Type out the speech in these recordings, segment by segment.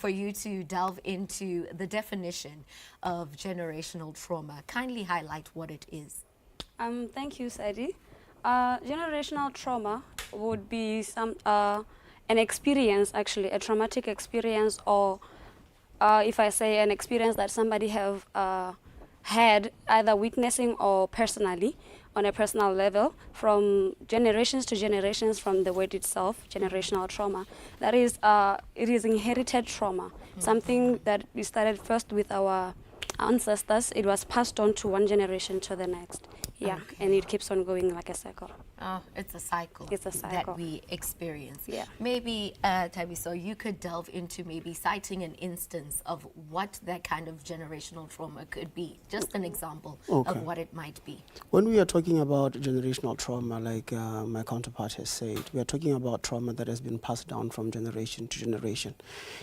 for you to delve into the definition of generational trauma. Kindly highlight what it is. Thank you, Sadie. Generational trauma would be an experience, actually, a traumatic experience, or if I say an experience that somebody have had, either witnessing or personally, on a personal level, from generations to generations, from the word itself, generational trauma. That is, it is inherited trauma, something that we started first with our ancestors. It was passed on to one generation to the next. Yeah, Okay. and it keeps on going like a cycle. Oh, it's a cycle. It's a cycle that we experience. Yeah. Maybe, Thabiso, you could delve into maybe citing an instance of what that kind of generational trauma could be. Just an example of what it might be. When we are talking about generational trauma, like my counterpart has said, we are talking about trauma that has been passed down from generation to generation.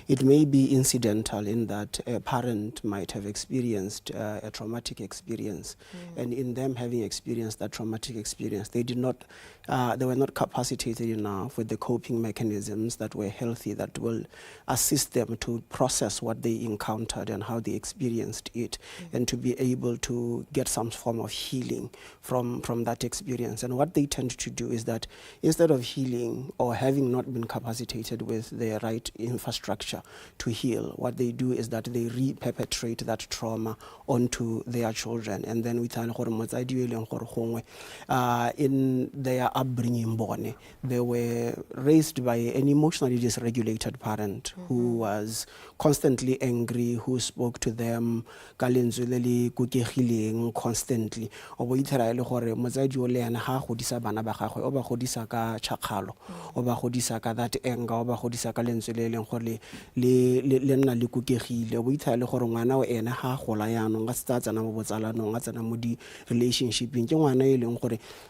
It may be incidental in that a parent might have experienced a traumatic experience, and in them having experienced that traumatic experience, they were not capacitated enough with the coping mechanisms that were healthy, that will assist them to process what they encountered and how they experienced it, and to be able to get some form of healing from that experience. And what they tend to do is that instead of healing or having not been capacitated with the right infrastructure to heal, what they do is that they re-perpetrate that trauma onto their children. And then in their upbringing, they were raised by an emotionally dysregulated parent who was constantly angry, who spoke to them constantly. That anger, relationship.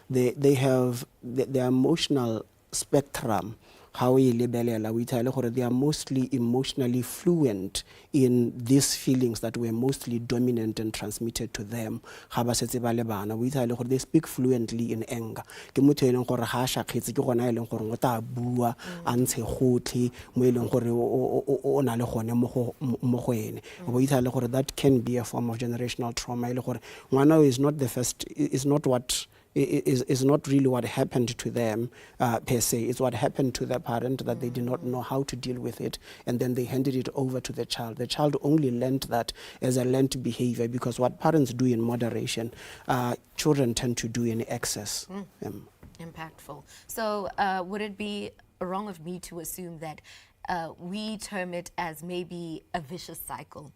They have their emotional spectrum. How they are mostly emotionally fluent in these feelings that were mostly dominant and transmitted to them. They speak fluently in anger. That can be a form of generational trauma. Is not the first, is not what is not really what happened to them per se. It's what happened to the parent, that they did not know how to deal with it, and then they handed it over to the child. The child only learned that as a learned behavior, because what parents do in moderation, children tend to do in excess. Impactful. So would it be wrong of me to assume that we term it as maybe a vicious cycle?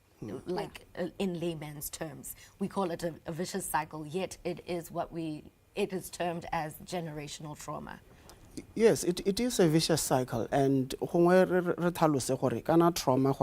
Like in layman's terms, we call it a vicious cycle, yet it is termed as generational trauma. Yes, it is a vicious cycle, and when trauma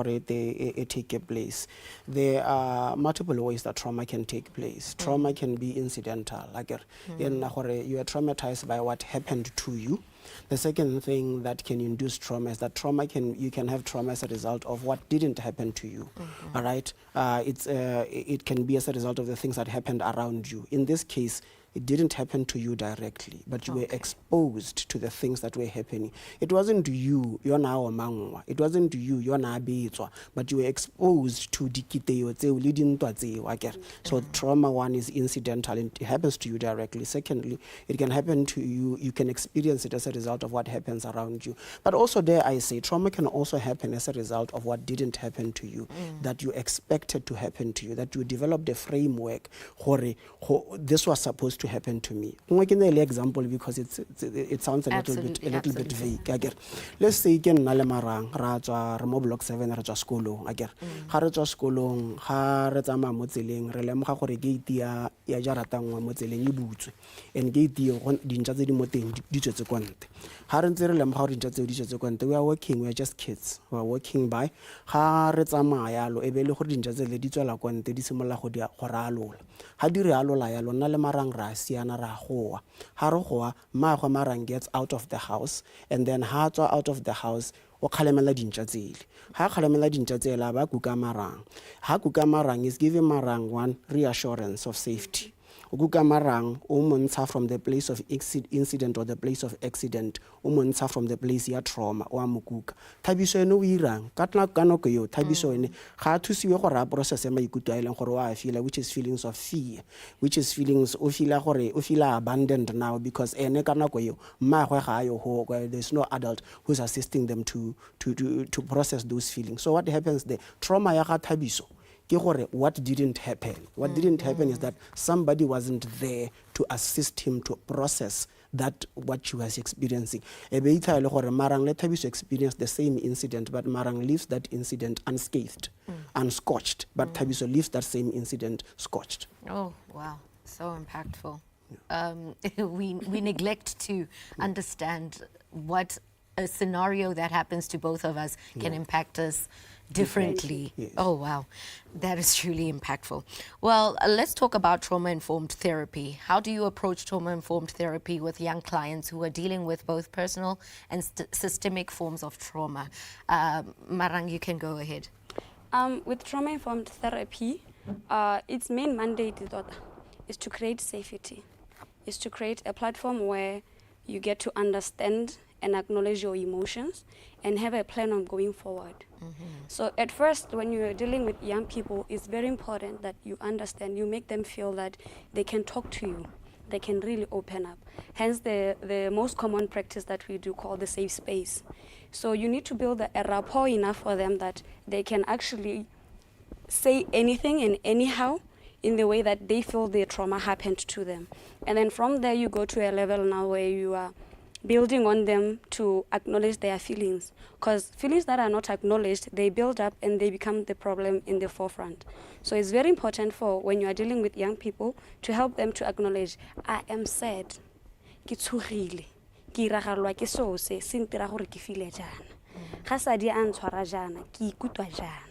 take place, there are multiple ways that trauma can take place. Trauma can be incidental, like you are traumatized by what happened to you. The second thing that can induce trauma is that you can have trauma as a result of what didn't happen to you. All right, it can be as a result of the things that happened around you. In this case, it didn't happen to you directly, but you were exposed to the things that were happening. It wasn't you, you're now mangwa. It wasn't you, you're now beitwa, but you were exposed to dikiteo. So trauma one is incidental, and it happens to you directly. Secondly, it can happen to you, you can experience it as a result of what happens around you. But also there I say, trauma can also happen as a result of what didn't happen to you, that you expected to happen to you, that you developed a framework, this was supposed to happen to me. I can give an example because it sounds a little bit vague. Let's say Marang Raja block 7 Raja Skolo. Haraja Skolo, Haratama Mozilling, Relemha Gate ya Jaratang Mozilling Boots, and gate the Dinjazi Motin Dijazuquant. Haranzerelem how Dijazuquant. We are working, we are just kids. We are working by Haratamaya, Ebelo Hodinjazel, Ditala Quant, Dissimula Hodia Horalo. Hadirialo Layalo, Nalemarang Rasiana Rahoa. Harohoa, Marang gets out of the house, and then Hato out of the house. Okalemela dinjazeli. Ha kalemela dinjazela ba kuka marang. Ha kuka marang is giving marang one reassurance of safety. Kuka Marang, umontsha from the place of incident or the place of accident, umontsha from the place ya trauma, o amukuka. Thabiso ene o irang, ka nako eo, Thabiso ene, ga a thusiwe gore a process maikutlo a e leng gore wa feel, which is feelings of fear, which is feelings, o feel abandoned now because ene ka nako eo, mmaagwe ga a yo ho, there's no adult who's assisting them to process those feelings. So what happens there? Trauma ya ga Thabiso, what didn't happen? What didn't happen is that somebody wasn't there to assist him to process that what she was experiencing. Marang let Thabiso experience the same incident, but Marang leaves that incident unscathed, unscorched, but Thabiso leaves that same incident scorched. Oh, wow. So impactful. We neglect to understand what a scenario that happens to both of us can impact us differently. Yes. Oh, wow. That is truly impactful. Well, let's talk about trauma-informed therapy. How do you approach trauma-informed therapy with young clients who are dealing with both personal and systemic forms of trauma? Marang, you can go ahead. With trauma-informed therapy, its main mandate is to create safety, is to create a platform where you get to understand and acknowledge your emotions and have a plan on going forward. So at first, when you're dealing with young people, it's very important that you understand, you make them feel that they can talk to you, they can really open up. Hence the most common practice that we do called the safe space. So you need to build a rapport enough for them that they can actually say anything and anyhow in the way that they feel their trauma happened to them. And then from there you go to a level now where you are building on them to acknowledge their feelings. Because feelings that are not acknowledged, they build up and they become the problem in the forefront. So it's very important for when you are dealing with young people to help them to acknowledge, I am sad, ke tshogile, ke iragalwa ke so se ntira gore ke feel jana. Ga sadi a ntshwara jana, ke ikutlwa jana.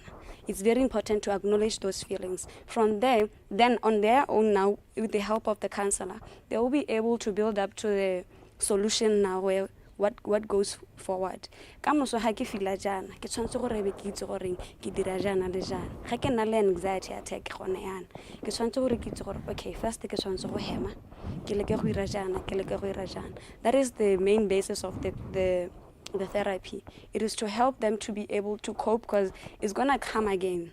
It's very important to acknowledge those feelings. From there, then on their own now, with the help of the counselor, they will be able to build up to the solution now where what goes forward. Ka moso ha ke fila jana ke tshwantse gore be ke itse gore ke dira jana le jana. Ga ke na le anxiety attack gone yana ke tshwantse gore ke itse gore okay, first ke tshwantse go hema ke leke go ira jana ke leke go ira jana. That is the main basis of the therapy. It is to help them to be able to cope because it's gonna come again.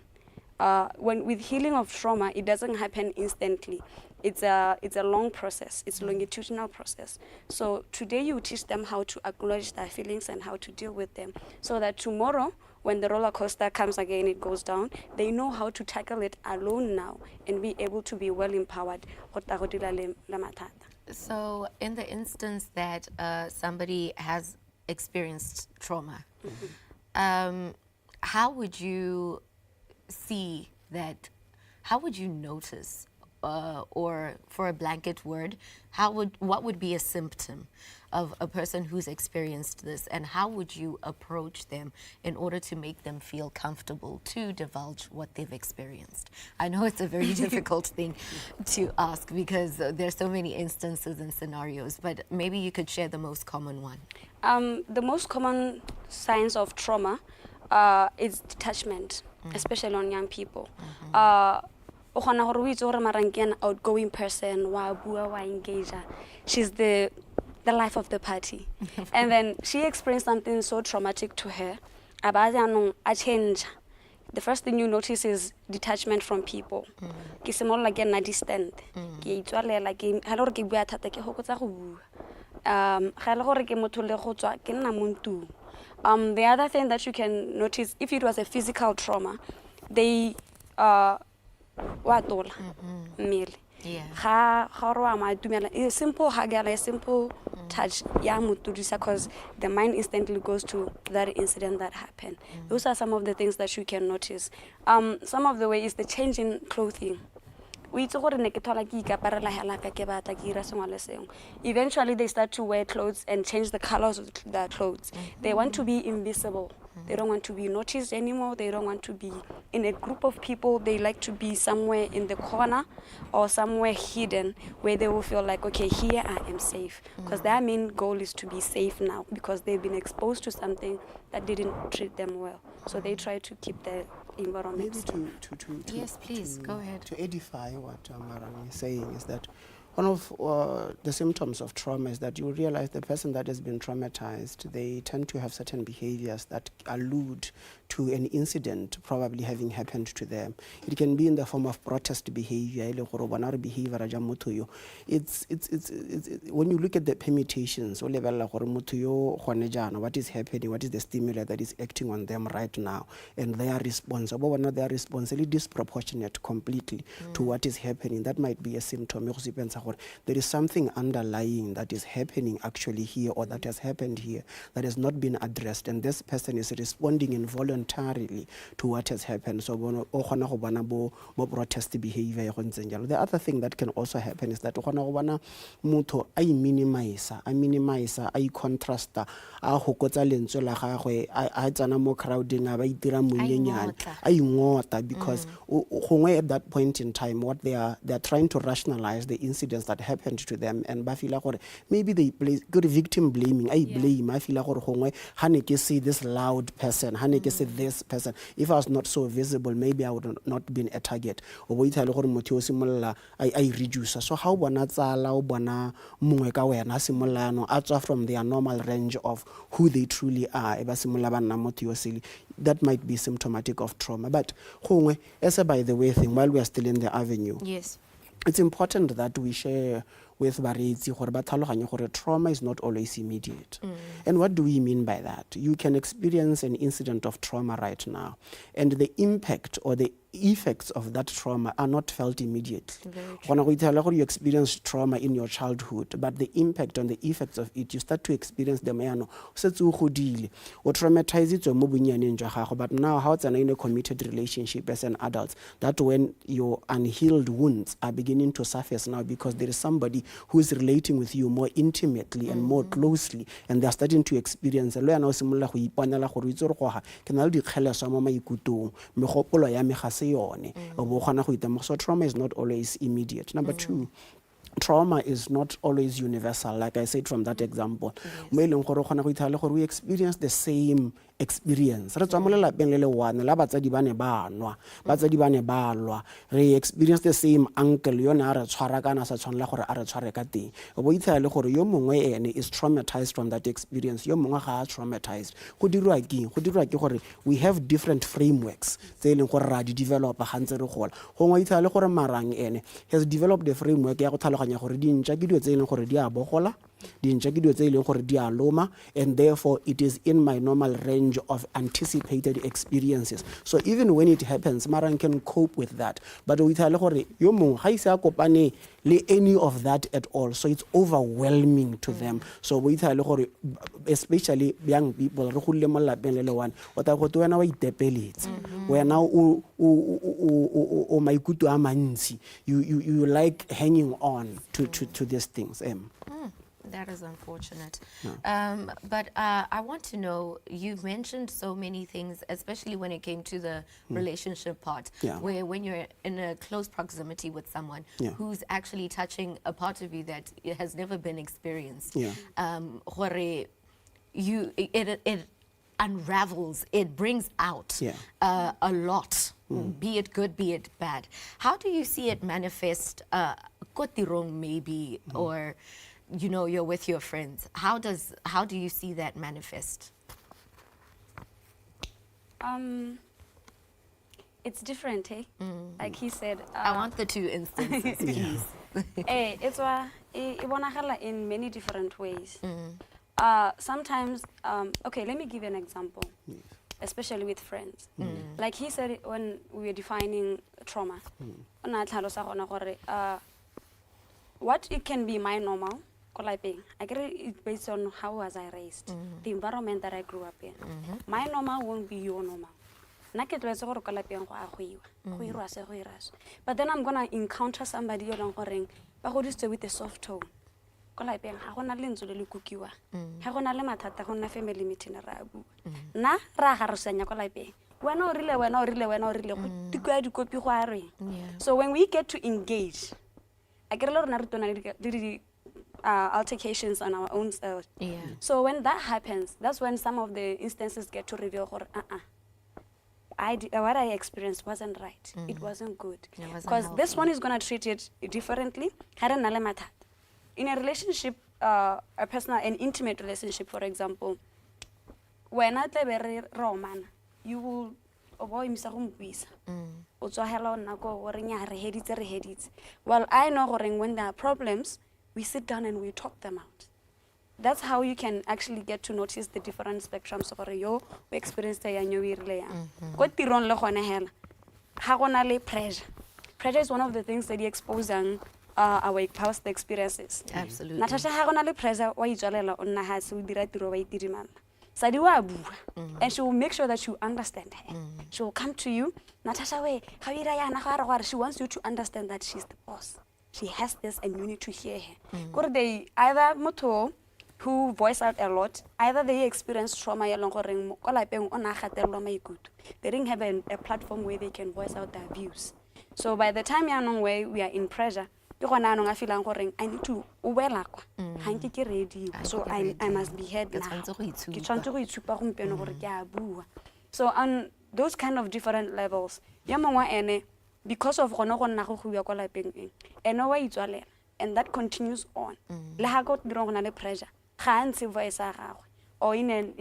When with healing of trauma, it doesn't happen instantly. It's a long process. It's a longitudinal process. So today you teach them how to acknowledge their feelings and how to deal with them, so that tomorrow, when the roller coaster comes again, it goes down, they know how to tackle it alone now and be able to be well empowered. So in the instance that somebody has experienced trauma, how would you see that? How would you notice, or for a blanket word, what would be a symptom of a person who's experienced this, and how would you approach them in order to make them feel comfortable to divulge what they've experienced? I know it's a very difficult thing to ask because there's so many instances and scenarios, but maybe you could share the most common one. The most common signs of trauma is detachment, especially on young people. Marang ke an outgoing person, wa bua, wa engage. She's the life of the party. And then she experienced something so traumatic to her. A change. The first thing you notice is detachment from people. Ke simolola like a distant. Ke itswalela ke ha le gore ke bua thata ke hokotsa go bua. Ga le gore ke motho le go tswa ke nna muntu. The other thing that you can notice, if it was a physical trauma, they watola mmele. Ga ro ama dumela a simple hug, a simple touch ya mutudisa, because the mind instantly goes to that incident that happened. Those are some of the things that you can notice. Some of the way is the change in clothing. Eventually they start to wear clothes and change the colors of their clothes. They want to be invisible. They don't want to be noticed anymore. They don't want to be in a group of people. They like to be somewhere in the corner or somewhere hidden where they will feel like, okay, here I am safe. Because their main goal is to be safe now because they've been exposed to something that didn't treat them well. So they try to keep environment. Maybe to Yes, please, go ahead. To edify what Marang is saying is that one of the symptoms of trauma is that you realize the person that has been traumatized, they tend to have certain behaviors that allude to an incident probably having happened to them. It can be in the form of protest behavior. It's when you look at the permutations, what is happening, what is the stimuli that is acting on them right now, and their response, their response is disproportionate completely to what is happening. That might be a symptom. There is something underlying that is happening actually here, or that has happened here, that has not been addressed, and this person is responding involuntarily to what has happened. So more protest behavior. The other thing that can also happen is that mutho I minimize, I contrast, a hokotsa lentswe la gagwe, a tsana mo crowding, a ba itira monyenyane, a ingota, because at that point in time what they are trying to rationalize the incidents that happened to them, and ba feel like maybe they play good victim blaming. I blame, I feel like ha ne ke see this loud person, ha ne ke see this person, if I was not so visible, maybe I would not been a target. O bo itla le gore motho o simolla I reduce. So how bona tsala o bona mongwe ka wena simolano a tswa from their normal range of who they truly are, e ba simolla ba nna motho yo sele. That might be symptomatic of trauma. But as a by the way thing, while we are still in the avenue, Yes. it's important that we share with bareetsi gore ba tlhaloganye gore trauma is not always immediate. And what do we mean by that? You can experience an incident of trauma right now, and the impact or the effects of that trauma are not felt immediately. You experience trauma in your childhood, but the impact and the effects of it, you start to experience them. Or traumatize it, but now how it's in a committed relationship as an adult, that when your unhealed wounds are beginning to surface now, because there is somebody who is relating with you more intimately and more closely, and they're starting to experience so trauma is not always immediate. Number two, trauma is not always universal, like I said from that example. We experience the same experience. Re experience the same uncle is traumatized from that experience. Traumatized. We have different frameworks. Marang has developed a framework and therefore it is in my normal range of anticipated experiences. So even when it happens, Marang can cope with that. But with any of that at all, so it's overwhelming to them. So with especially young people, you like hanging on to these things. That is unfortunate. But I want to know, you've mentioned so many things, especially when it came to the relationship part, where when you're in a close proximity with someone who's actually touching a part of you that has never been experienced, it unravels, it brings out a lot, be it good, be it bad. How do you see it manifest, kotirong maybe, or you're with your friends? How do you see that manifest? It's different, eh? Like he said. I want the two instances, please. It's in many different ways. Sometimes, okay, let me give you an example, especially with friends. Like he said when we were defining trauma, what it can be my normal, I get it based on how was I raised, the environment that I grew up in. My normal won't be your normal. But then I'm gonna encounter somebody with a soft tone. Family meeting. So when we get to engage, I get a lot of altercations on our own self. So when that happens, that's when some of the instances get to reveal what I experienced wasn't right. It wasn't good. It wasn't Because this healthy. one is going to treat it differently. In a relationship, an intimate relationship, for example, when I tell Roman, you will avoid well, I know when there are problems, we sit down and we talk them out. That's how you can actually get to notice the different spectrums of yo we experience the pressure. Pressure is one of the things that you expose our past experiences. Absolutely. Natasha ha pressure wa itjalela onna ha se o dira tiro wa itirimana. Sadi wa bua and she will make sure that you understand her. She will come to you, Natasha we she wants you to understand that she's the boss. She has this and you need to hear her. Because they either moto who voice out a lot, either they experience trauma they didn't have a platform where they can voice out their views. So by the time we are in pressure, I feel I need to ready. So I must be heard now. So on those kind of different levels, because of and that continues on. Pressure. Or in an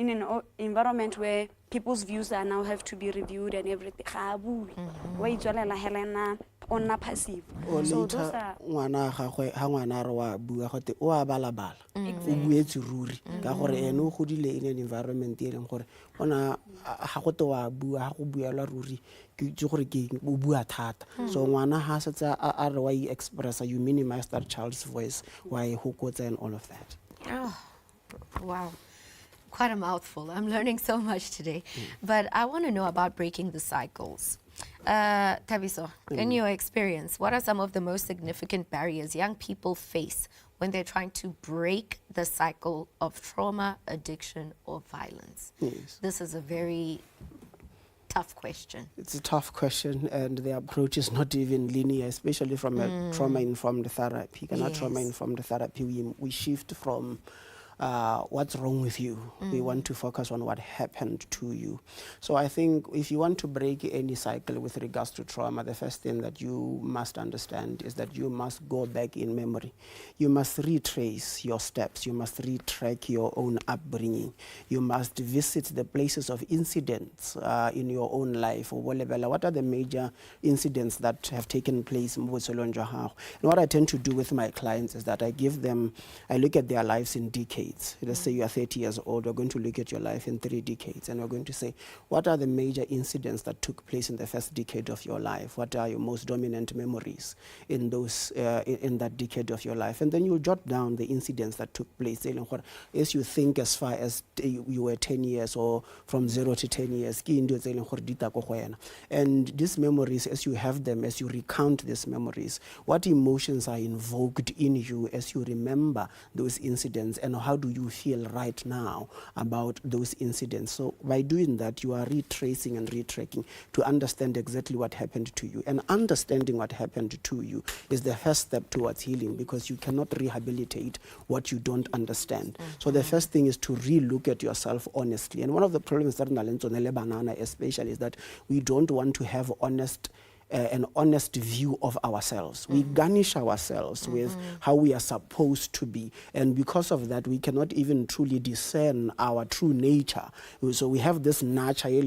environment where people's views are now have to be reviewed and everything. Passive. So those are in an environment so ngwana ha setsa a re wa express you minimize that child's voice why hokotsa and all of that. Oh, wow. Quite a mouthful. I'm learning so much today. But I want to know about breaking the cycles. Thabiso, in your experience, what are some of the most significant barriers young people face when they're trying to break the cycle of trauma, addiction, or violence? Yes. This is a very tough question. It's a tough question, and the approach is not even linear, especially from a trauma-informed therapy. Yes. Trauma-informed therapy, we shift from what's wrong with you. We want to focus on what happened to you. So I think if you want to break any cycle with regards to trauma, the first thing that you must understand is that you must go back in memory. You must retrace your steps. You must retrack your own upbringing. You must visit the places of incidents in your own life. What are the major incidents that have taken place? And what I tend to do with my clients is that I look at their lives in decades. Let's say you are 30 years old, we're going to look at your life in 3 decades, and we're going to say, what are the major incidents that took place in the first decade of your life? What are your most dominant memories in those in that decade of your life? And then you'll jot down the incidents that took place as you think as far as you were 10 years or from 0 to 10 years. And these memories, as you have them, as you recount these memories, what emotions are invoked in you as you remember those incidents, and how do you feel right now about those incidents? So by doing that, you are retracing and retracking to understand exactly what happened to you. And understanding what happened to you is the first step towards healing, because you cannot rehabilitate what you don't understand. So the first thing is to re-look at yourself honestly. And one of the problems that especially is that we don't want to have an honest view of ourselves. We garnish ourselves with how we are supposed to be, and because of that we cannot even truly discern our true nature. So we have this nature who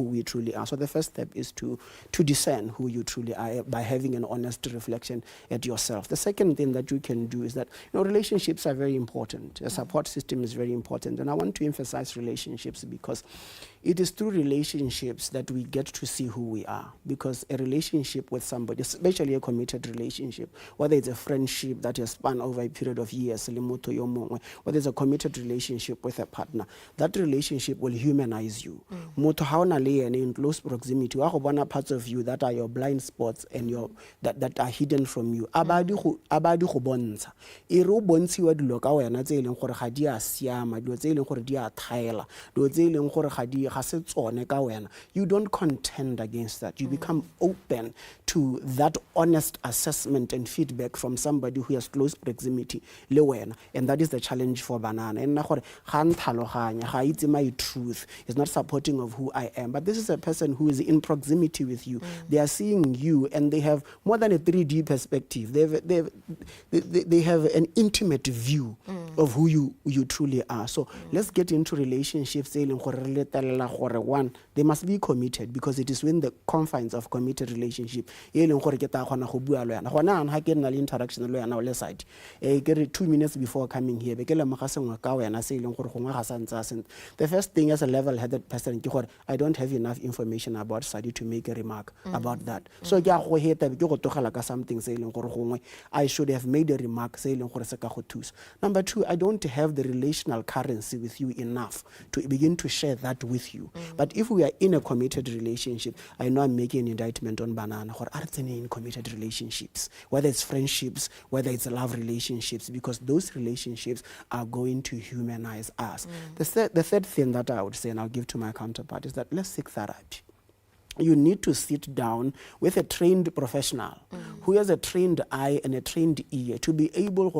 we truly are. So the first step is to discern who you truly are by having an honest reflection at yourself. The second thing that you can do is that relationships are very important. A support system is very important, and I want to emphasize relationships because it is through relationships that we get to see who we are. Because a relationship with somebody, especially a committed relationship, whether it's a friendship that has spanned over a period of years, whether it's a committed relationship with a partner, that relationship will humanize you. In close proximity, parts of you that are your blind spots and that are hidden from you. Ga se tsone ka wena, you don't contend against that. You become open to that honest assessment and feedback from somebody who has close proximity le wena, and that is the challenge for banana. And na gore ga nthaloganya ga itse my truth, is not supporting of who I am, but this is a person who is in proximity with you. They are seeing you, and they have more than a 3D perspective. They have an intimate view of who you truly are. So let's get into relationships. One, they must be committed, because it is within the confines of committed relationship. Interaction side. 2 minutes before coming here, the first thing as a level-headed person, I don't have enough information about Sadi to make a remark about that. So something I should have made a remark. Number two, I don't have the relational currency with you enough to begin to share that with you. But if we are in a committed relationship, I know I'm making an indictment on banana or in committed relationships, whether it's friendships, whether it's love relationships, because those relationships are going to humanize us. The third thing that I would say, and I'll give to my counterpart, is that let's seek therapy. You need to sit down with a trained professional who has a trained eye and a trained ear to be able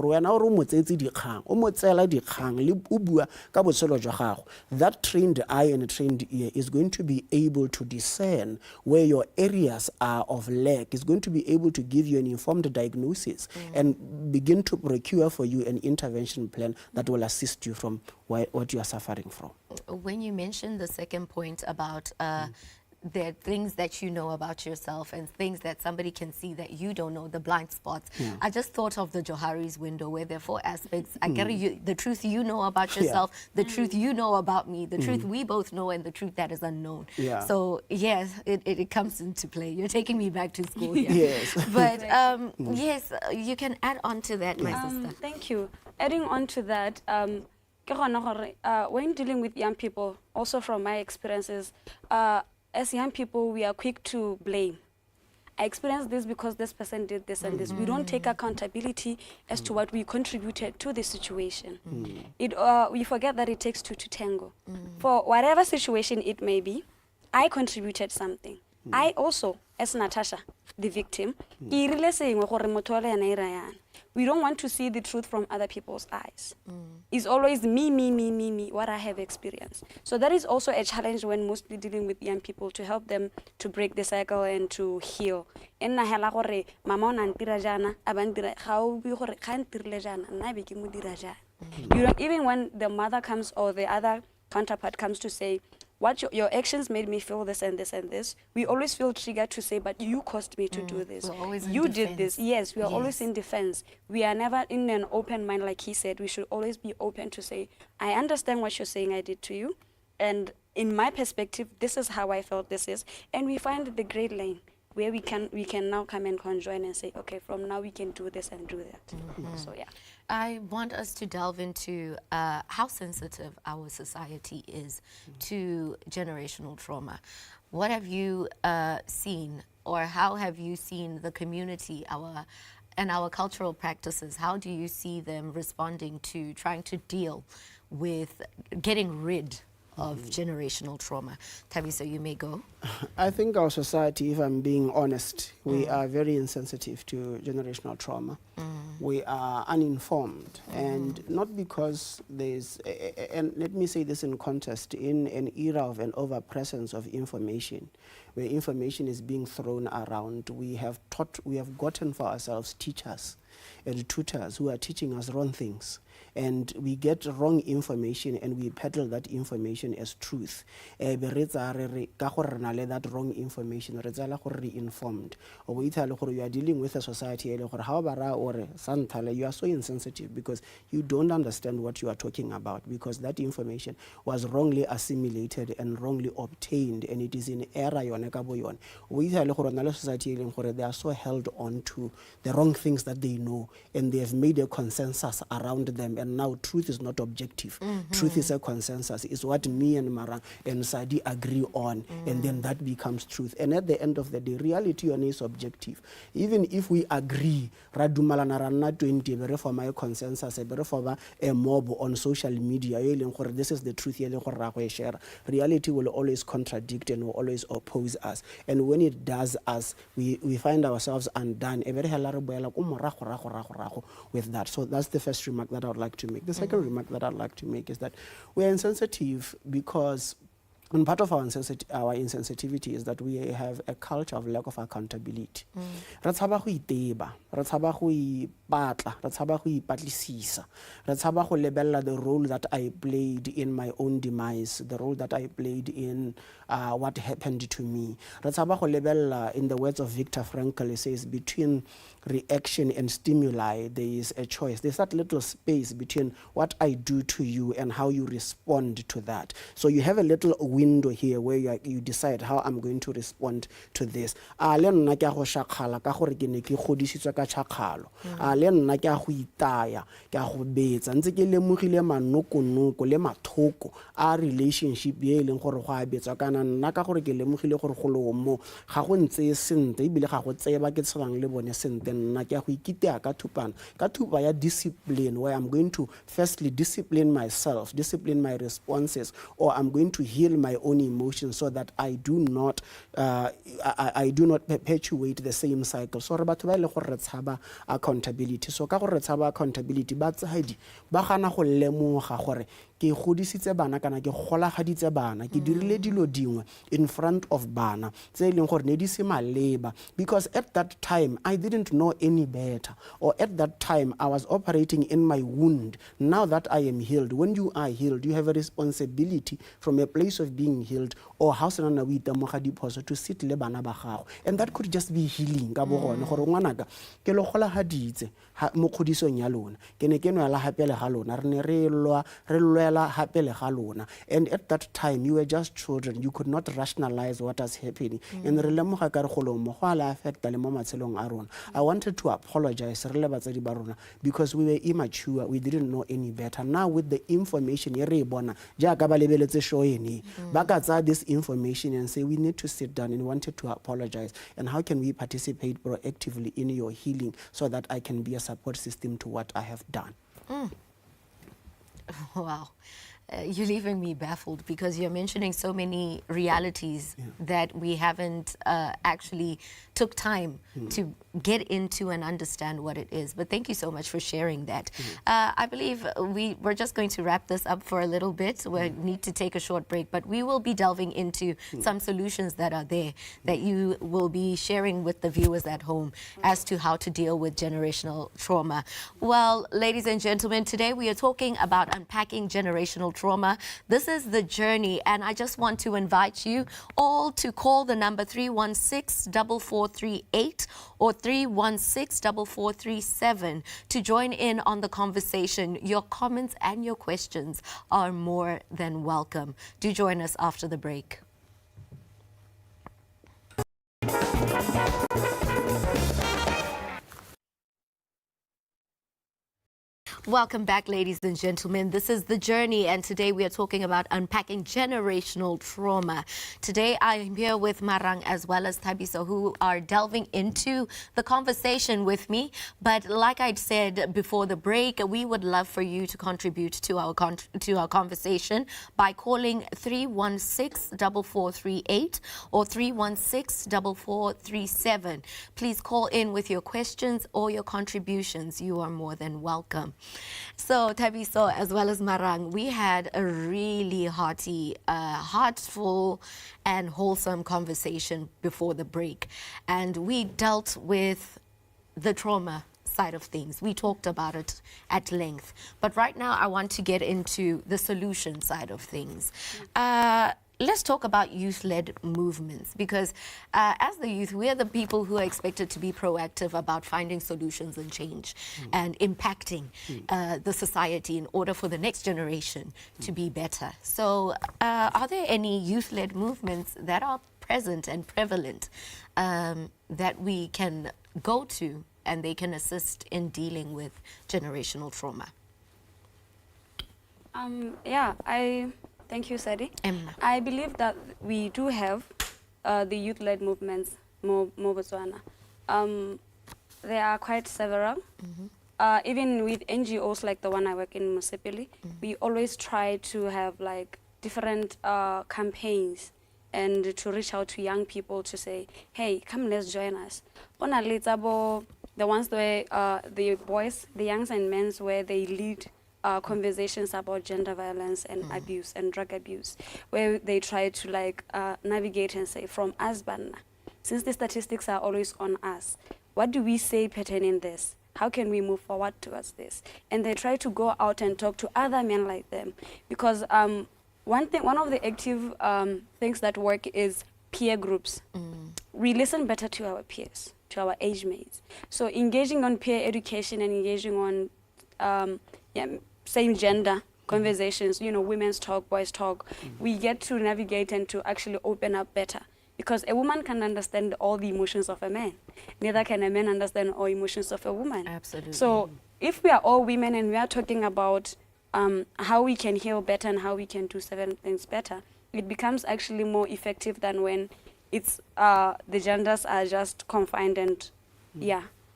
that trained eye and a trained ear is going to be able to discern where your areas are of lack, is going to be able to give you an informed diagnosis and begin to procure for you an intervention plan that will assist you from what you are suffering from. When you mentioned the second point about there are things that you know about yourself and things that somebody can see that you don't know, the blind spots. I just thought of the Johari's window, where there are 4 aspects. I get you, the truth you know about yourself, the truth you know about me, the truth we both know, and the truth that is unknown. So yes, it comes into play. You're taking me back to school here. Yes. But yes, you can add on to that, my sister. Thank you. Adding on to that, when dealing with young people, also from my experiences, as young people, we are quick to blame. I experienced this because this person did this and this. We don't take accountability as to what we contributed to the situation. We forget that it takes 2 to tango. For whatever situation it may be, I contributed something. I also, as Natasha, the victim, we don't want to see the truth from other people's eyes. It's always me, what I have experienced. So that is also a challenge when mostly dealing with young people, to help them to break the cycle and to heal. Even when the mother comes or the other counterpart comes to say, your actions made me feel this and this and this, we always feel triggered to say, but you caused me to do this. You did this. Yes, we are always in defense. We are never in an open mind, like he said. We should always be open to say, I understand what you're saying I did to you, and in my perspective, this is how I felt this is. And we find the gray lane where we can now come and conjoin and say, okay, from now we can do this and do that. So yeah. I want us to delve into how sensitive our society is to generational trauma. What have you seen, or how have you seen the community, our cultural practices? How do you see them responding to trying to deal with getting rid of generational trauma? Thabiso, you may go. I think our society, if I'm being honest, we are very insensitive to generational trauma. We are uninformed, and not because there's, and let me say this in context, in an era of an overpresence of information, where information is being thrown around, we have gotten for ourselves teachers and tutors who are teaching us wrong things. And we get wrong information and we peddle that information as truth. That wrong information, informed. Or you are dealing with a society, you are so insensitive because you don't understand what you are talking about, because that information was wrongly assimilated and wrongly obtained, and it is in error. They are so held on to the wrong things that they know, and they have made a consensus around them them, and now truth is not objective. Truth is a consensus. It's what me and Marang and Sadi agree on, and then that becomes truth. And at the end of the day, reality on is objective. Even if we agree, radumalana ranna 20, bere for my consensus, bere for a mob on social media, this is the truth, reality will always contradict and will always oppose us. And when it does us, we find ourselves undone with that. So that's the first remark that I would like to make. The second remark that I'd like to make is that we're insensitive because and part of our insensitivity is that we have a culture of lack of accountability. Re tshaba go iteba, re tshaba go ipatla, re tshaba go ipatlisisa, re tshaba go lebella the role that I played in my own demise, the role that I played in what happened to me. Re tshaba go lebella, in the words of Viktor Frankl, he says, between reaction and stimuli, there is a choice. There's that little space between what I do to you and how you respond to that. So you have a little window here where you decide how I'm going to respond to this. Le nna ke a go shakgala ka gore ke ne ke godisitswe ka tshakgalo. Le nna ke a go itaya, ke a go betsa ntse ke lemogile manokonoko le mathoko a relationship ye leng gore go a betswa kana nna ka gore ke lemogile gore go lo mo ga go ntse sente ebile ga go tseba ke tshelang le bone sente nna ke a go ikitea ka thupana ka thupa ya discipline, where I'm going to firstly discipline myself, discipline my responses, or I'm going to heal my own emotions so that I do not perpetuate the same cycle. So re batho ba ile gore re tshaba accountability. So ka gore re tshaba accountability, ba tsadi ba gana go lemoga gore ke godisitse bana kana ke golagaditse bana ke dirile dilo dingwe in front of bana tse leng gore ne di se maleba, because at that time I didn't know any better, or at that time I was operating in my wound. Now that I am healed, when you are healed, you have a responsibility from a place of being healed, or how senana we itamoga diphoso, to sit le bana ba gago. And that could just be healing ka bo gone gore ngwanaka ke lo golagaditse mo kgodisong ya lona, ke ne ke nwela hapele ga lona, re ne re lwela hapele ga lona. And at that time you were just children, you could not rationalize what was happening. And re lemoga ka re golo mo go ala affecta le mo matshelong a rona. I wanted to apologize re le batsadi ba rona because we were immature, we didn't know any better. Now with the information ye re bona jaaka ba lebeletse show ene ba ka tsa this information and say we need to sit down and wanted to apologize, and how can we participate proactively in your healing so that I can be a support system to what I have done. Wow. You're leaving me baffled because you're mentioning so many realities that we haven't actually took time to get into and understand what it is. But thank you so much for sharing that. I believe we're just going to wrap this up for a little bit. We need to take a short break, but we will be delving into some solutions that are there that you will be sharing with the viewers at home as to how to deal with generational trauma. Well, ladies and gentlemen, today we are talking about unpacking generational trauma. This is the journey, and I just want to invite you all to call the number 316-4438 or 316-4437 to join in on the conversation. Your comments and your questions are more than welcome. Do join us after the break. Welcome back, ladies and gentlemen. This is The Journey, and today we are talking about unpacking generational trauma. Today I am here with Marang as well as Thabiso, who are delving into the conversation with me. But like I said before the break, we would love for you to contribute to our conversation by calling 316-4438 or 316-4437. Please call in with your questions or your contributions. You are more than welcome. So, Thabiso, as well as Marang, we had a really hearty, heartful and wholesome conversation before the break. And we dealt with the trauma side of things. We talked about it at length. But right now, I want to get into the solution side of things. Let's talk about youth-led movements, because as the youth, we are the people who are expected to be proactive about finding solutions and change and impacting the society in order for the next generation to be better. So are there any youth-led movements that are present and prevalent that we can go to and they can assist in dealing with generational trauma? Thank you, Sadi. Emma. I believe that we do have the youth-led movements, Mo Botswana. There are quite several. Even with NGOs like the one I work in, Mosepele, we always try to have like different campaigns and to reach out to young people to say, hey, come, let's join us. The ones where the boys, the youngs and men's, where they lead conversations about gender violence and abuse and drug abuse, where they try to like navigate and say, from us, Banna, since the statistics are always on us, what do we say pertaining this? How can we move forward towards this? And they try to go out and talk to other men like them, because one of the active things that work is peer groups. We listen better to our peers, to our age mates. So engaging on peer education and engaging on same gender conversations, women's talk, boys talk, we get to navigate and to actually open up better. Because a woman can understand all the emotions of a man. Neither can a man understand all emotions of a woman. Absolutely. So if we are all women and we are talking about how we can heal better and how we can do certain things better, it becomes actually more effective than when it's the genders are just confined and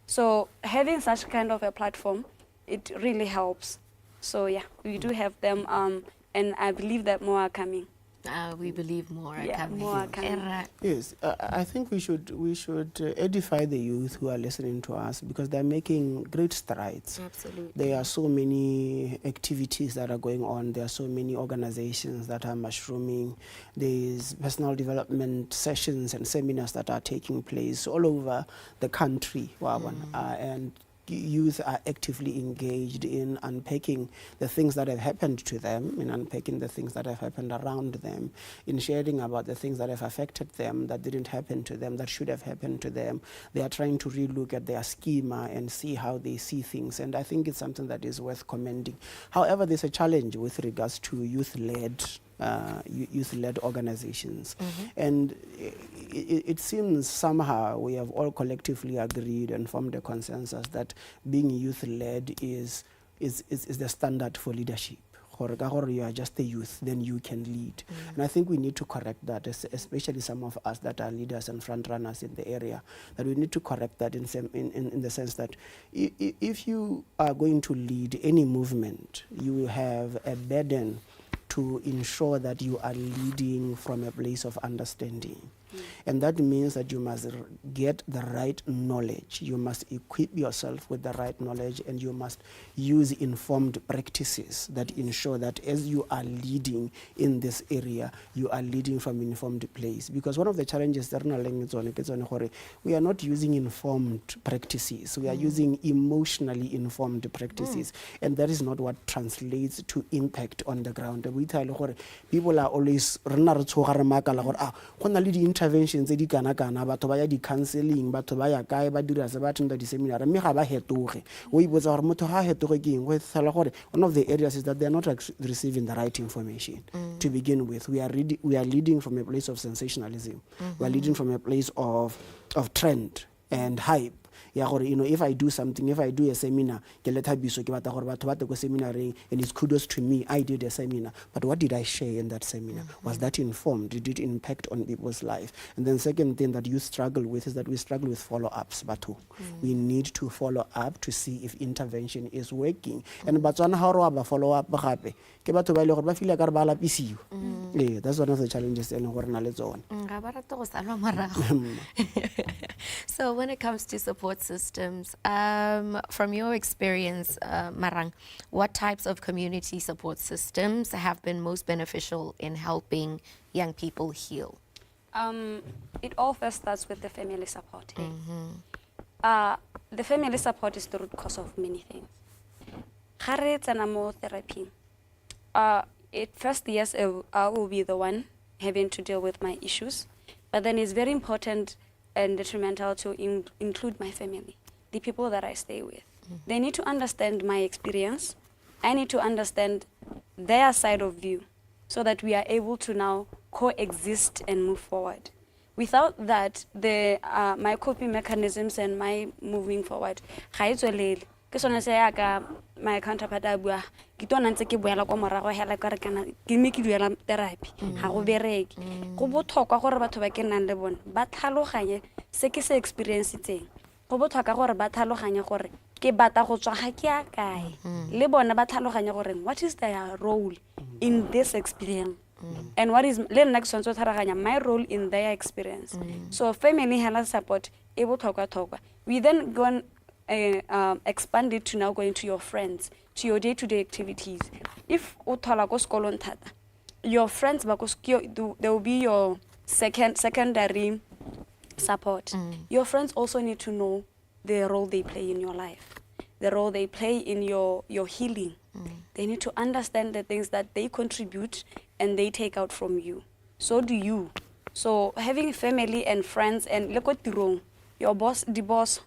So having such kind of a platform, it really helps. So we do have them, and I believe that more are coming. We believe more are coming. More are coming. Yes, I think we should edify the youth who are listening to us, because they're making great strides. Absolutely. There are so many activities that are going on. There are so many organizations that are mushrooming. There's personal development sessions and seminars that are taking place all over the country, and youth are actively engaged in unpacking the things that have happened to them, in unpacking the things that have happened around them, in sharing about the things that have affected them, that didn't happen to them, that should have happened to them. They are trying to relook at their schema and see how they see things, and I think it's something that is worth commending. However, there's a challenge with regards to youth-led organizations. And it seems somehow we have all collectively agreed and formed a consensus that being youth-led is the standard for leadership. You are just a youth, then you can lead. And I think we need to correct that, especially some of us that are leaders and front runners in the area, that we need to correct that in the sense that if you are going to lead any movement, you have a burden to ensure that you are leading from a place of understanding. And that means that you must get the right knowledge. You must equip yourself with the right knowledge, and you must use informed practices that ensure that as you are leading in this area, you are leading from an informed place. Because one of the challenges that we are not using informed practices. We are using emotionally informed practices. And that is not what translates to impact on the ground. People are always interventions di kana batho ba ya di counseling, batho ba ya kae ba dira se ba tenda di seminar mme ga ba hetoge o ibotsa gore motho ga hetoge ke eng go tsela gore one of the areas is that they are not receiving the right information to begin with. We are leading from a place of sensationalism. We are leading from a place of trend and hype. If I do something, if I do a seminar, ke le Thabiso ke batla gore batho ba go seminaring, and it's kudos to me, I did a seminar. But what did I share in that seminar? Was that informed? Did it impact on people's life? And then second thing that you struggle with is that we struggle with follow-ups. We need to follow up to see if intervention is working. And Batswana how ro follow up gape ke batho ba ile gore ba feel ka re ba lapisiwa. Yeah, that's one of the challenges e leng gore na le tsone. So when it comes to support systems, from your experience, Marang, what types of community support systems have been most beneficial in helping young people heal? It all first starts with the family support. The family support is the root cause of many things. Therapy. First, yes, I will be the one having to deal with my issues, but then it's very important and detrimental to include my family, the people that I stay with. They need to understand my experience. I need to understand their side of view so that we are able to now coexist and move forward. Without that, my coping mechanisms and my moving forward, my counterpart a bua ke tona ntse ke boela kwa morago hela ka re kana ke me ke duela therapy ga go bereke go botlhokwa gore batho ba ke nang le bone ba tlhaloganye se ke se experience tseng go botlhokwa gore ba tlhaloganye gore ke bata go tswa ga ke a kae le bona ba tlhaloganye gore what is their role in this experience and what is le next one so tlhaloganya my role in their experience so family hela support e botlhokwa we then go and expand it to now going to your friends, to your day-to-day activities. If uthola ko sekolong thata, your friends they will be your secondary support. Your friends also need to know the role they play in your life, the role they play in your healing. They need to understand the things that they contribute and they take out from you. So do you. So having family and friends and look at the wrong, your boss, the boss,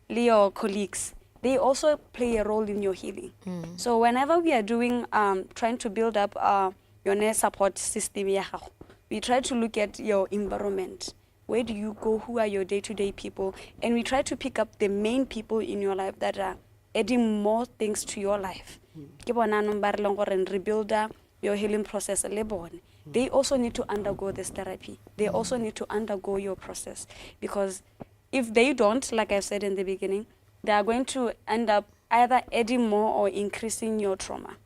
your colleagues, they also play a role in your healing. So whenever we are doing, trying to build up your support system, we try to look at your environment. Where do you go? Who are your day-to-day people? And we try to pick up the main people in your life that are adding more things to your life. Rebuild your healing process. They also need to undergo this therapy. They also need to undergo your process, because if they don't, like I said in the beginning, they are going to end up either adding more or increasing your trauma.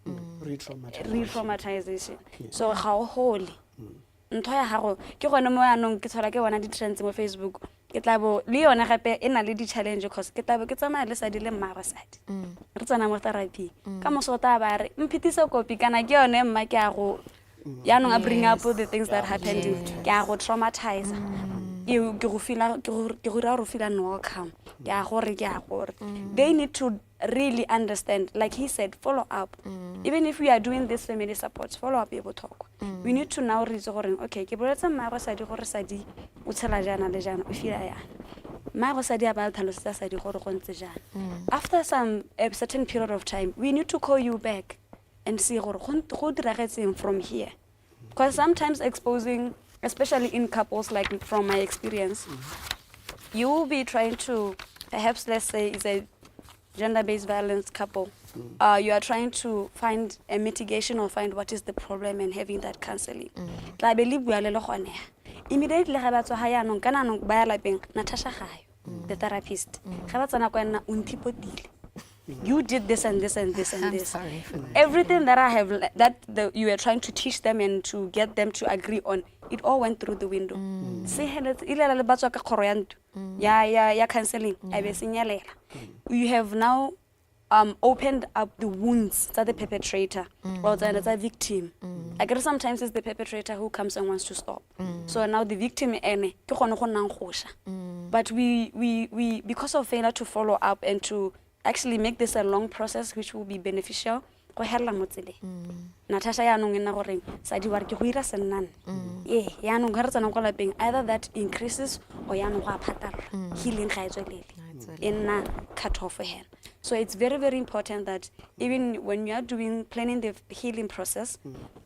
Re-traumatization. Yes. So how holy. Ntho ya gago ke gone mo anong ke tshola ke bona di trends mo Facebook ke tlabo le yona gape ena le di challenge because ke tlabo ke tsamaya le sadi le mmago sadi re tsana mo therapy ka mosota ba re mphitise kopi kana ke yone mma ke a go ya no bring up the things that happened ke a go traumatize ke go feel no calm they need to really understand, like he said, follow up. Even if we are doing this family support, follow up able talk. We need to now reason, okay, ke boletsa mma go sadi gore sadi o tshela jana le jana o fila ya mma go sadi ba tlhalosetsa sadi gore go ntse jana. After a certain period of time, we need to call you back and see gore go diragetseng from here, because sometimes exposing, especially in couples, like from my experience, you will be trying to, perhaps let's say it's a gender-based violence couple, you are trying to find a mitigation or find what is the problem and having that counseling. I believe we are immediately Marang Natasha the therapist. You did this and this and this and I'm this. sorry for that. Everything that I have, you were trying to teach them and to get them to agree on, it all went through the window. Counseling. You have now opened up the wounds to the perpetrator or the victim. I guess sometimes it's the perpetrator who comes and wants to stop. So now the victim but we because of failure to follow up and to actually make this a long process which will be beneficial, Natasha either that increases or healing in cut off hand. So it's very, very important that even when you are planning the healing process,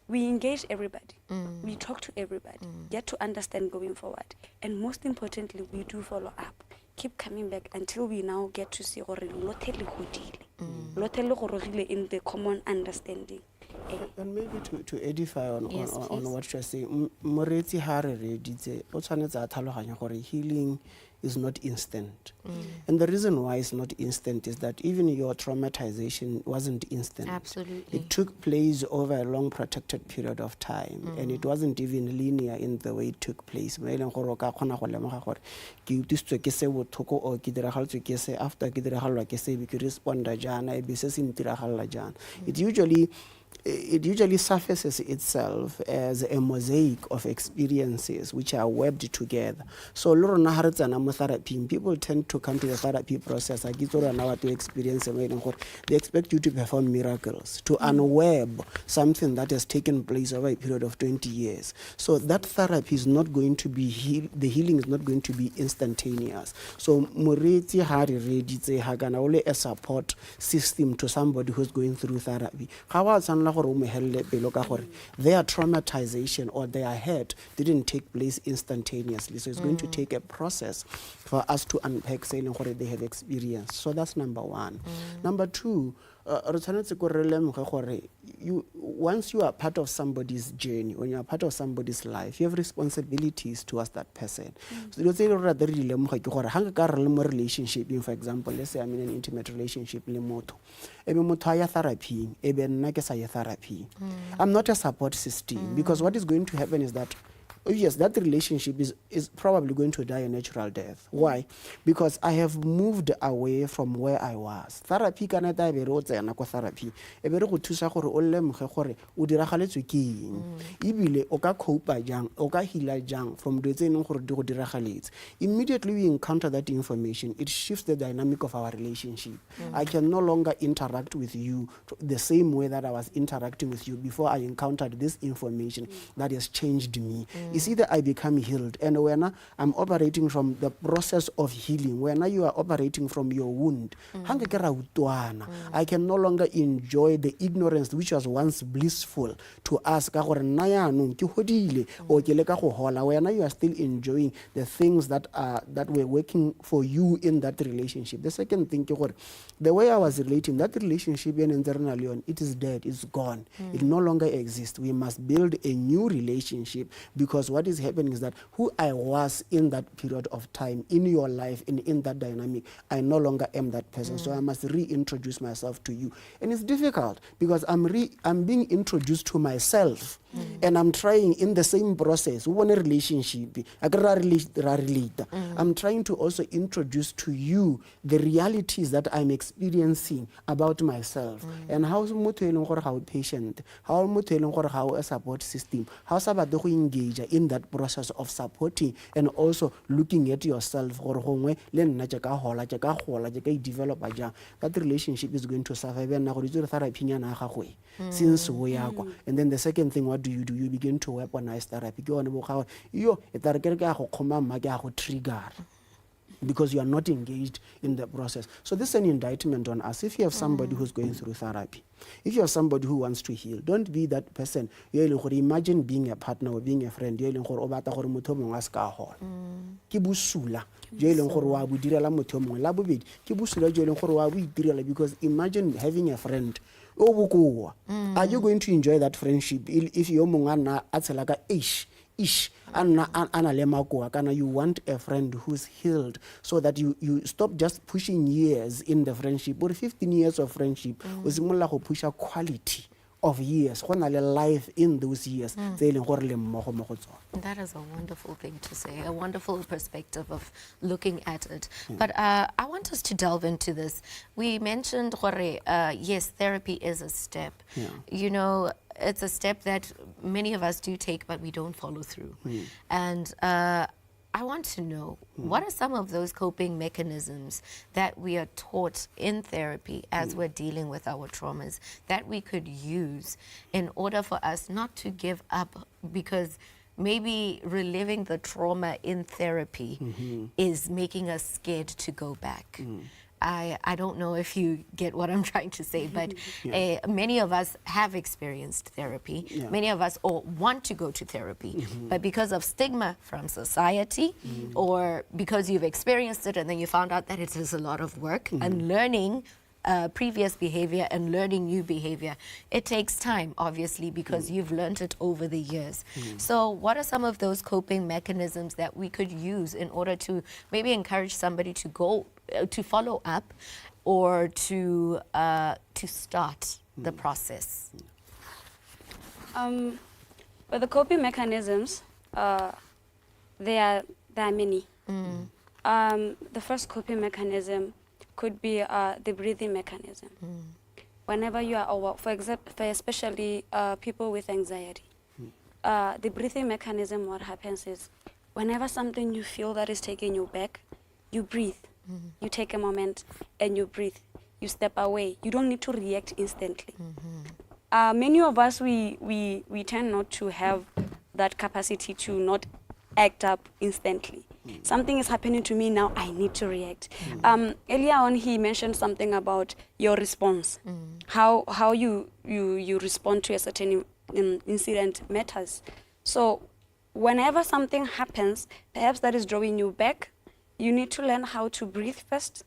we engage everybody. We talk to everybody, get to understand going forward. And most importantly, we do follow up. Keep coming back until we now get to see in the common understanding. And maybe to edify on what you're saying, Moretsi Harare did healing is not instant. And the reason why it's not instant is that even your traumatization wasn't instant. Absolutely. It took place over a long protected period of time, and it wasn't even linear in the way it took place. After it usually surfaces itself as a mosaic of experiences which are webbed together. So therapy, people tend to come to the therapy process to experience they expect you to perform miracles, to unweb something that has taken place over a period of 20 years. So that therapy is not going to be the healing is not going to be instantaneous. So Moretsi Hari ready a support system to somebody who's going through therapy. Their traumatization or their hurt didn't take place instantaneously. So it's going to take a process for us to unpack what they have experienced. So that's number one. Number two, re tshwanetse ko re lemoge gore once you are part of somebody's journey, when you are part of somebody's life, you have responsibilities towards that person. So dilo tse le re rata re di lemoga ke gore ha nka ka re le mo relationship, for example, let's say I'm in an intimate relationship le motho, ebe motho a ya therapy, ebe nna ke sa ya therapy. I'm not a support system, because what is going to happen is that yes, that relationship is probably going to die a natural death. Why? Because I have moved away from where I was. Therapy kana ta be re o tsena ko therapy. E be re go thusa gore o lemoge gore o diragaletswe ke eng. Ebile o ka cope jang, o ka heala jang from the tse neng gore di go diragaletse. Immediately we encounter that information, it shifts the dynamic of our relationship. I can no longer interact with you the same way that I was interacting with you before I encountered this information that has changed me. It's either I become healed, and when I'm operating from the process of healing, when you are operating from your wound, I can no longer enjoy the ignorance which was once blissful to us. When you are still enjoying the things that were working for you in that relationship. The second thing, the way I was relating, that relationship it is dead, it's gone. It no longer exists. We must build a new relationship, because what is happening is that who I was in that period of time, in your life, in that dynamic, I no longer am that person. So I must reintroduce myself to you. And it's difficult, because I'm being introduced to myself. And I'm trying in the same process, one relationship, I'm trying to also introduce to you the realities that I'm experiencing about myself. And how how patient, how a support system, how to engage in that process of supporting and also looking at yourself. That relationship is going to survive. Since and then the second thing, what do? You begin to weaponize therapy. Trigger, because you are not engaged in the process. So this is an indictment on us. If you have somebody who's going through therapy, if you have somebody who wants to heal, don't be that person. Imagine being a partner or being a friend. Because imagine having a friend. Are you going to enjoy that friendship if you you want a friend who's healed, so that you stop just pushing years in the friendship, or 15 years of friendship, push a quality of years, life in those years. That is a wonderful thing to say, a wonderful perspective of looking at it. But I want us to delve into this. We mentioned, yes, therapy is a step. You know, it's a step that many of us do take, but we don't follow through. And I want to know, what are some of those coping mechanisms that we are taught in therapy as we're dealing with our traumas that we could use in order for us not to give up? Because maybe reliving the trauma in therapy is making us scared to go back. I don't know if you get what I'm trying to say, but many of us have experienced therapy. Many of us all want to go to therapy, but because of stigma from society, or because you've experienced it and then you found out that it is a lot of work, and learning previous behavior and learning new behavior, it takes time, obviously, because you've learned it over the years. So what are some of those coping mechanisms that we could use in order to maybe encourage somebody to go to follow up, or to start the process? But the coping mechanisms, there are many. The first coping mechanism could be the breathing mechanism. Whenever you are, for example, especially people with anxiety, the breathing mechanism, what happens is, whenever something you feel that is taking you back, you breathe. You take a moment and you breathe. You step away. You don't need to react instantly. Many of us, we tend not to have that capacity to not act up instantly. Something is happening to me now, I need to react. Earlier on, he mentioned something about your response. How you respond to a certain incident matters. So whenever something happens, perhaps that is drawing you back, you need to learn how to breathe first,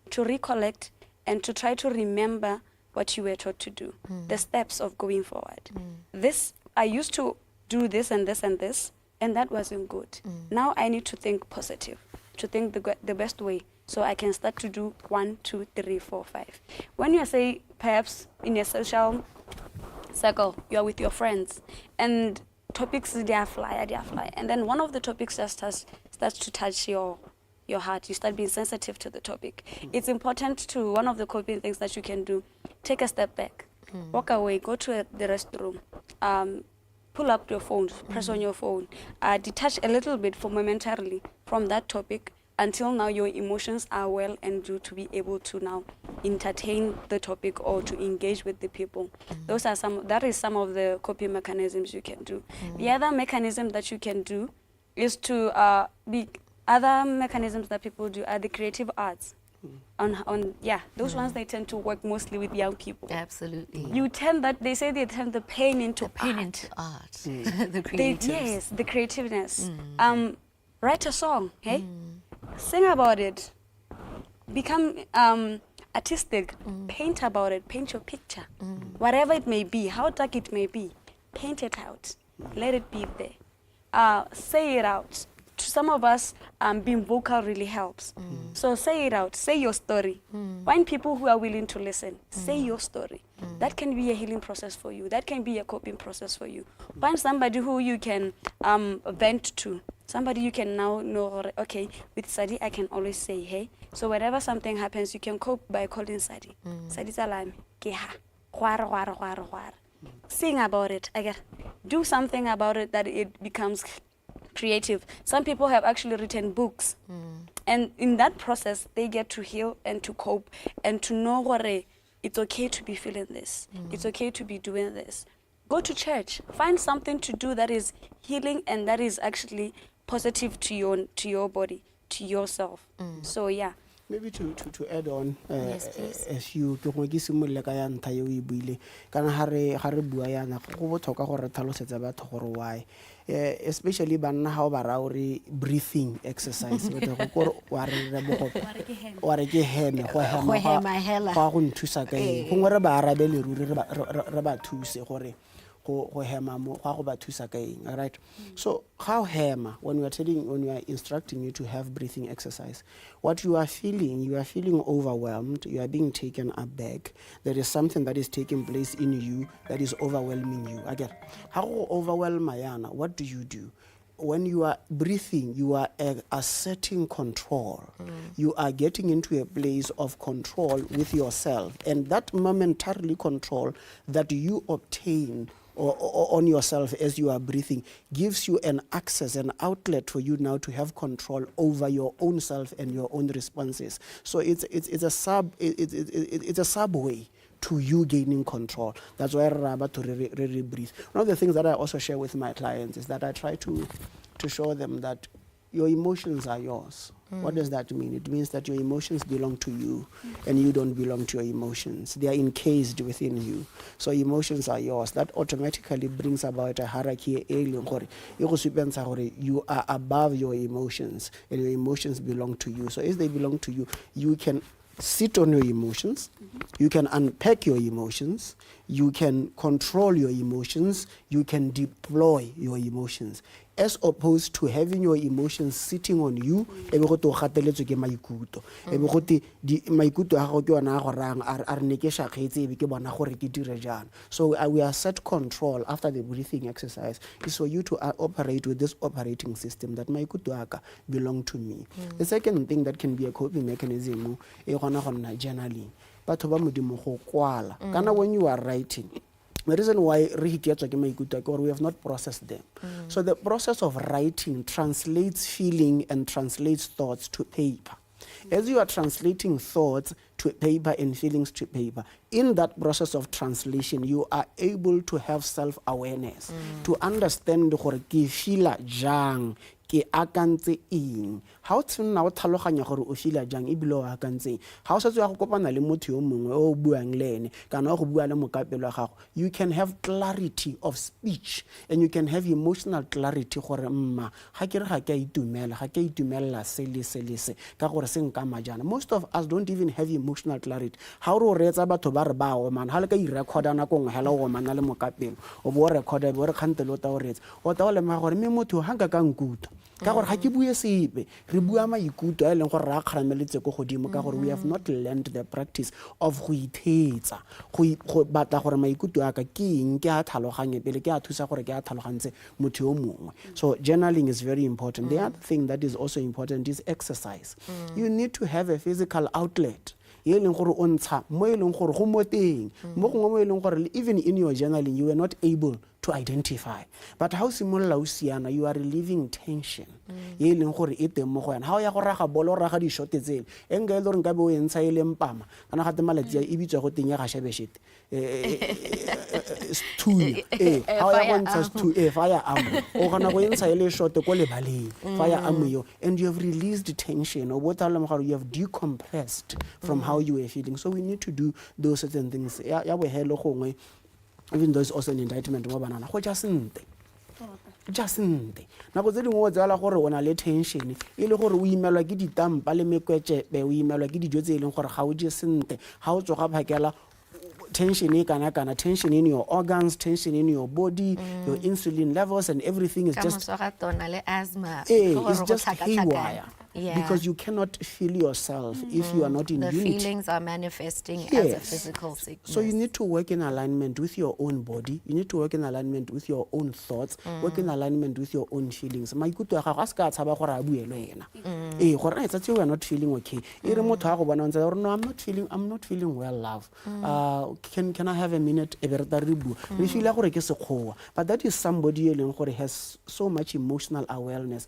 to recollect, and to try to remember what you were taught to do, the steps of going forward. This, I used to do this and this and this, and that wasn't good. Now I need to think positive, to think the best way, so I can start to do 1, 2, 3, 4, 5. When you say perhaps in a social circle, you're with your friends, and topics they fly, and then one of the topics just starts to touch your heart. You start being sensitive to the topic. It's important to, one of the coping things that you can do, take a step back, walk away, go to the restroom, pull up your phone, press on your phone, detach a little bit momentarily from that topic until now your emotions are well and due to be able to now entertain the topic or to engage with the people. That is some of the coping mechanisms you can do. The other mechanism that you can do is to other mechanisms that people do are the creative arts. Those ones, they tend to work mostly with young people. Absolutely. They say they turn the pain into art. The creativeness. Yes, the creativeness. Write a song, hey? Sing about it. Become artistic. Paint about it. Paint your picture. Whatever it may be, how dark it may be, paint it out. Let it be there. Say it out. To some of us, being vocal really helps. So say it out. Say your story. Find people who are willing to listen. Say your story. That can be a healing process for you. That can be a coping process for you. Find somebody who you can vent to. Somebody you can now know, okay, with Sadi, I can always say, hey. So whenever something happens, you can cope by calling Sadi. Sadi salami, keha, huara. Sing about it. Do something about it that it becomes creative. Some people have actually written books. And in that process, they get to heal and to cope and to know what it's okay to be feeling this. It's okay to be doing this. Go to church. Find something to do that is healing and that is actually positive to your body, to yourself. So yeah. Maybe to add on, Yes, please. as you ke go ke simolle ka ya ntha yo e buile kana ha re bua yana go botlhoka gore tlhalosetsa batho gore why, especially banna ha o ba ra ore breathing exercise go gore wa re bogo wa re ke heme go hema ga go nthusa ka eng go re ba arabele ruri re ba thuse gore go hema mo ga go ba thusa ka eng, right? So how hema, when you are instructing you to have breathing exercise, what you are feeling overwhelmed, you are being taken aback, there is something that is taking place in you that is overwhelming you. Again, how overwhelm Mayana, what do? When you are breathing, you are asserting control. You are getting into a place of control with yourself, and that momentarily control that you obtain on yourself as you are breathing gives you an access, an outlet for you now to have control over your own self and your own responses. So it's a subway to you gaining control. That's why to really breathe. One of the things that I also share with my clients is that I try to show them that your emotions are yours. What does that mean? It means that your emotions belong to you and you don't belong to your emotions. They are encased within you. So emotions are yours. That automatically brings about a hierarchy. You are above your emotions and your emotions belong to you. So as they belong to you, you can sit on your emotions, you can unpack your emotions, you can control your emotions, you can deploy your emotions, as opposed to having your emotions sitting on you. So we are set control after the breathing exercise is for you to operate with this operating system that maikutu belong to me. The second thing that can be a coping mechanism is journaling. But when you are writing, the reason why we have not processed them. So the process of writing translates feeling and translates thoughts to paper. As you are translating thoughts to paper and feelings to paper, in that process of translation, you are able to have self-awareness, to understand ke feel jang ke akantse eng ha o tsena o tlhaloganya gore o feel jang ebile o akantseng ha o setse ya go kopana le motho yo mongwe o buang le ene kana go bua le mokapelo wa gago you can have clarity of speech and you can have emotional clarity gore mma ga ke re ga ke itumela se ka gore se nka majana most of us don't even have emotional clarity ha o re retsa batho ba re ba o man ha le ka I recorda na go ngela go mana le mokapelo o bo recorda bo re khantelo ta o retsa o ta o le ma gore me motho ha nka ka nkuta ka gore ga ke bue sepe re bua maikuto a leng gore ra kgarameletse go godimo ka gore we have not learned the practice of go ithetsa go batla gore maikuto a ka ke eng ke a tlhaloganye pele ke a thusa gore ke a tlhalogantse motho yo mongwe so journaling is very important the other thing that is also important is exercise you need to have a physical outlet ye leng gore o ntsha mo e leng gore go moteng mo gongwe mo e leng gore even in your journaling you were not able to identify but how simolla o siana you are relieving tension ye leng gore e teng mo go yana ha o ya go raga bolo raga di shot tsele enga e le gore nka be o entsha ile mpama kana ga temaletsi e bitswa go teng ya ga shebeshete stunya ha o ya go ntsha stu fire arm o gana go entsha ile shot ko le baleng fire arm yo and you have released tension o botsa le mogaro you have decompressed from how you were feeling so we need to do those certain things ya bo hele gongwe even though it's also an indictment mo banana go just nte nako tse dingwe o tsela gore o na le tension e le gore o imelwa ke ditampa le mekwetšepe o imelwa ke dijo tse e leng gore ga o je sente ga o tsoga phakela tension e kana tension in your organs tension in your body your insulin levels and everything is just asthma it's just haywire because you cannot feel yourself if you are not in the unity. Feelings are manifesting as a physical sickness. So you need to work in alignment with your own body. You need to work in alignment with your own thoughts. Work in alignment with your own feelings. Maikutu a gago a ska tshaba gore a bue le yena. Gore a tsatsi we are not feeling okay. E re motho a go bona ntse no I'm not feeling well love. Can I have a minute e berta re bua. Re feel gore ke sekgowa. But that is somebody e leng gore has so much emotional awareness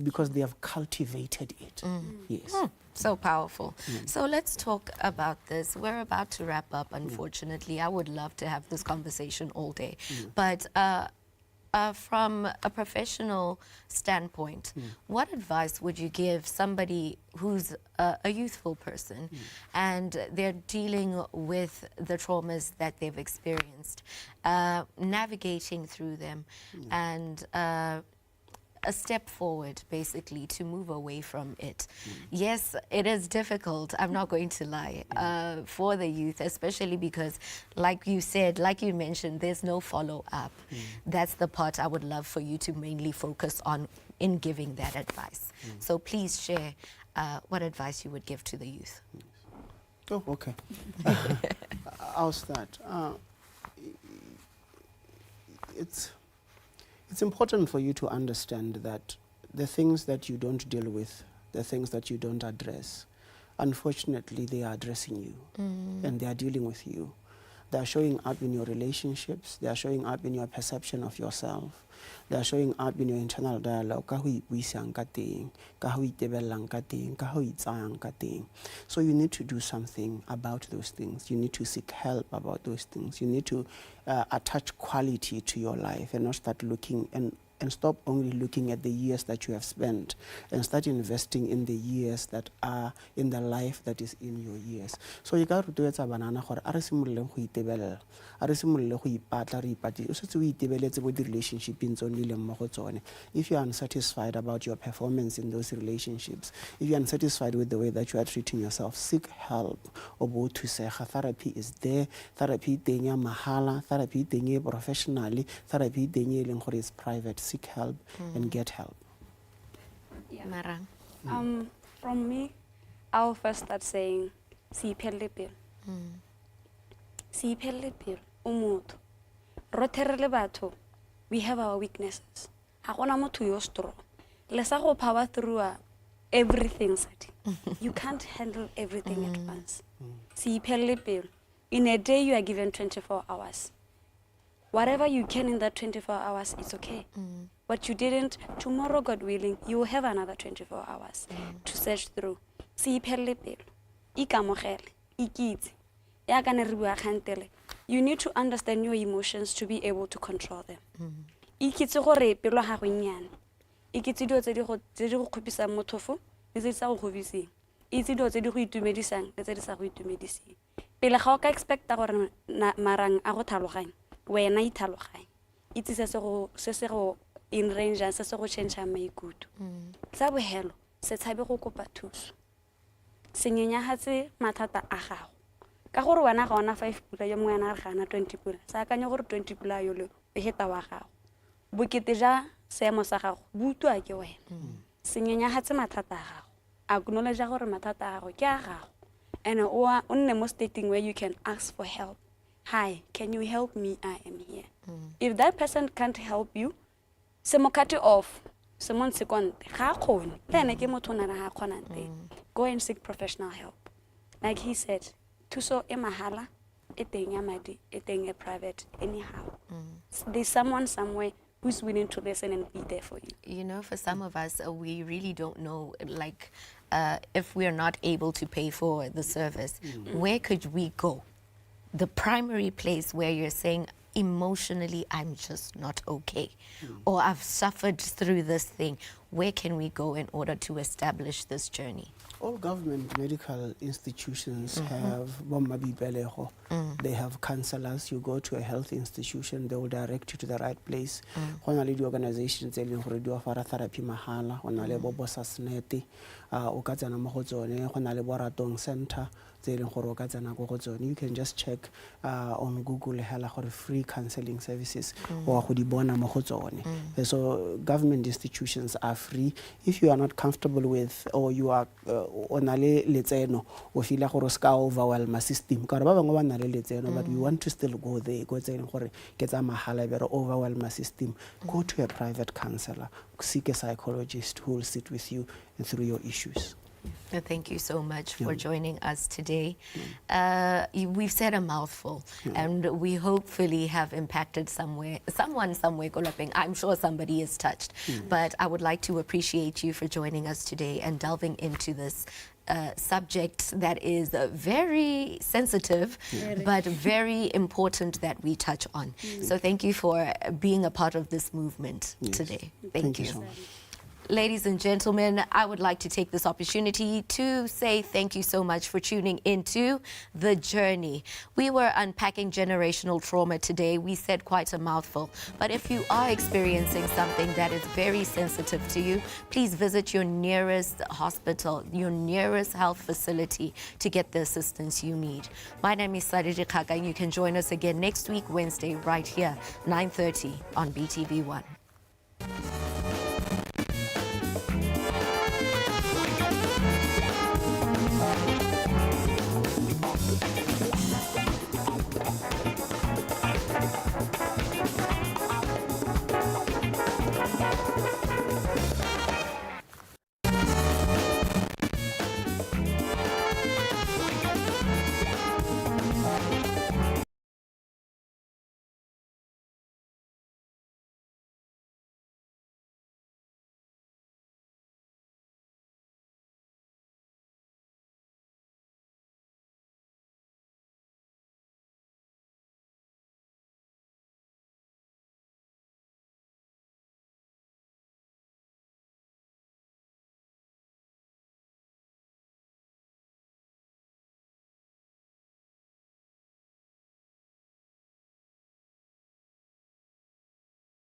because they have cultivated it. Yes. So powerful. So let's talk about this. We're about to wrap up, unfortunately. I would love to have this conversation all day. But from a professional standpoint, what advice would you give somebody who's a youthful person and they're dealing with the traumas that they've experienced, navigating through them and a step forward, basically, to move away from it. Yes, it is difficult, I'm not going to lie, for the youth, especially because, like you said, like you mentioned, there's no follow-up. That's the part I would love for you to mainly focus on in giving that advice. So please share what advice you would give to the youth. Oh, okay. I'll start. It's important for you to understand that the things that you don't deal with, the things that you don't address, unfortunately, they are addressing you and they are dealing with you. They are showing up in your relationships. They are showing up in your perception of yourself. They are showing up in your internal dialogue. So you need to do something about those things. You need to seek help about those things. You need to attach quality to your life and not start looking and stop only looking at the years that you have spent and start investing in the years that are in the life that is in your years. So you got to do it banana gore a re simolle go itebelela a re simolle go ipatla re ipati o setse o itebeletse bo di relationship in tsone le mo go tsone. If you are unsatisfied about your performance in those relationships, if you are unsatisfied with the way that you are treating yourself, seek help. Obo thusega. Therapy is there. Therapy teng ya mahala, therapy teng e professionally, therapy teng e leng gore is private. Seek help and get help. Yeah. Marang. From me, I'll first start saying, siphele pelo. Siphele pelo. Umuto. Roterele batho. We have our weaknesses. Ha gona motho yo strong. Lesa go power through everything sadi. You can't handle everything at once. Siphele pelo. In a day you are given 24 hours. Whatever you can in that 24 hours, it's okay. What you didn't, tomorrow, God willing, you will have another 24 hours to search through. Siphele pelo. Ikamogele. Ikitse. Ya kana re bua khantele. You need to understand your emotions to be able to control them. Ikitse gore pelo ga go nyane. ikitse dilo tse di go kgopisang mothofo le tse di sa go kgobiseng itse dilo tse di go itumedisang le tse di sa go itumediseng pele ga o ka expecta gore marang a go tlhaloganya wena ithaloganya itse se se go in range se se go change maikutlo sa bohelo se tshabe go kopa thuso se nyenyagatse mathata a gago ka gore wena ga ona 5 pula yo mongwe a re gana 20 pula sa akanya gore 20 pula yo le e heta wa gago bokete ja seemo sa gago butwa ke wena se nyenyagatse mathata a gago acknowledge gore mathata a gago ke a gago and o nne mo stating where you can ask for help. Hi, can you help me? I am here. If that person can't help you, se mo cut off. Se mo nsekonte ga khone then ke motho na ga khonante go and seek professional help. Like he said, thuso e mahala e teng ya madi e teng e private anyhow. There's someone somewhere who's willing to listen and be there for you. You know, for some of us, we really don't know, like, if we are not able to pay for the service, where could we go? The primary place where you're saying, emotionally, I'm just not okay, or I've suffered through this thing, where can we go in order to establish this journey? All government medical institutions have they have counselors. You go to a health institution, they will direct you to the right place. The organizations they do offer therapy mahala, center. You can just check on Google for free counseling services or so government institutions are free. If you are not comfortable with or you are or feel like overwhelm system but we want to still go there overwhelm system, go to a private counselor, seek a psychologist who will sit with you and through your issues. Thank you so much for joining us today. We've said a mouthful, and we hopefully have impacted someone somewhere. I'm sure somebody is touched. But I would like to appreciate you for joining us today and delving into this subject that is very sensitive, but very important that we touch on. So thank you for being a part of this movement today. Thank you. So much. Ladies and gentlemen, I would like to take this opportunity to say thank you so much for tuning into The Journey. We were unpacking generational trauma today. We said quite a mouthful. But if you are experiencing something that is very sensitive to you, please visit your nearest hospital, your nearest health facility to get the assistance you need. My name is Thabiso Cavin, and you can join us again next week, Wednesday, right here, 9:30 on BTV1.